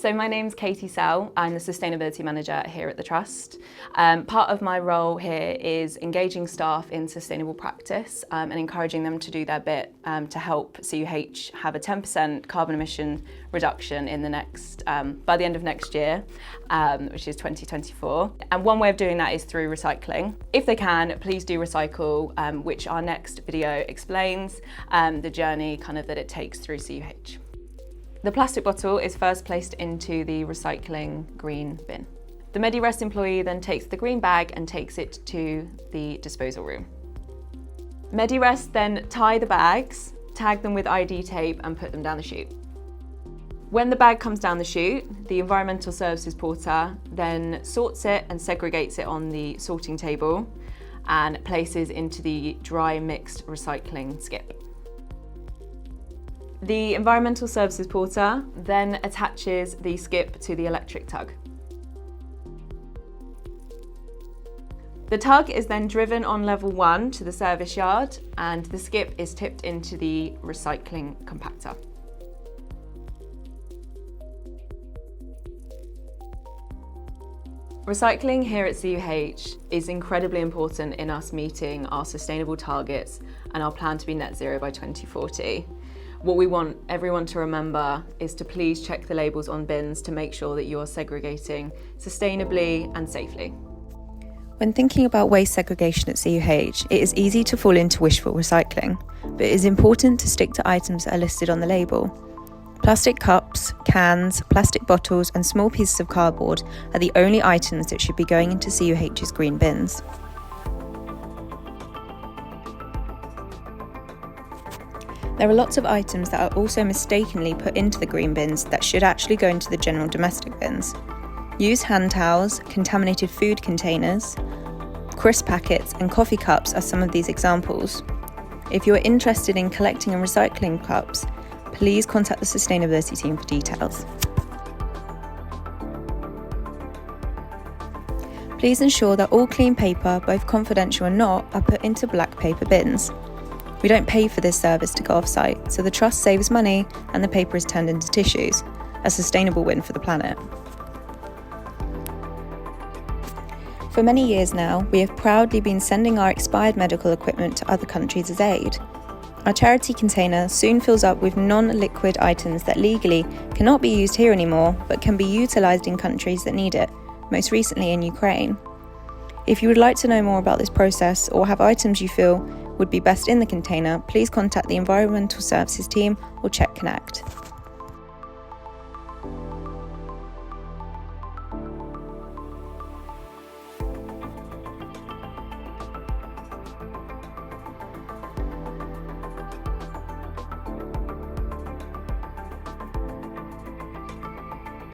So my name's Katie Sell. I'm the Sustainability Manager here at the Trust. Part of my role here is engaging staff in sustainable practice and encouraging them to do their bit to help CUH have a 10% carbon emission reduction in the next, by the end of next year, which is 2024. And one way of doing that is through recycling. If they can, please do recycle, which our next video explains the journey that it takes through CUH. The plastic bottle is first placed into the recycling green bin. The MediRest employee then takes the green bag and takes it to the disposal room. MediRest then tie the bags, tag them with ID tape and put them down the chute. When the bag comes down the chute, the environmental services porter then sorts it and segregates it on the sorting table and places into the dry mixed recycling skip. The environmental services porter then attaches the skip to the electric tug. The tug is then driven on level 1 to the service yard and the skip is tipped into the recycling compactor. Recycling here at CUH is incredibly important in us meeting our sustainable targets and our plan to be net zero by 2040. What we want everyone to remember is to please check the labels on bins to make sure that you are segregating sustainably and safely. When thinking about waste segregation at CUH, it is easy to fall into wishful recycling, but it is important to stick to items that are listed on the label. Plastic cups, cans, plastic bottles and small pieces of cardboard are the only items that should be going into CUH's green bins. There are lots of items that are also mistakenly put into the green bins that should actually go into the general domestic bins. Used hand towels, contaminated food containers, crisp packets and coffee cups are some of these examples. If you are interested in collecting and recycling cups, please contact the sustainability team for details. Please ensure that all clean paper, both confidential and not, are put into black paper bins. We don't pay for this service to go off-site, so the Trust saves money and the paper is turned into tissues, a sustainable win for the planet. For many years now, we have proudly been sending our expired medical equipment to other countries as aid. Our charity container soon fills up with non-liquid items that legally cannot be used here anymore, but can be utilised in countries that need it, most recently in Ukraine. If you would like to know more about this process or have items you feel would be best in the container, please contact the Environmental Services team or check Connect.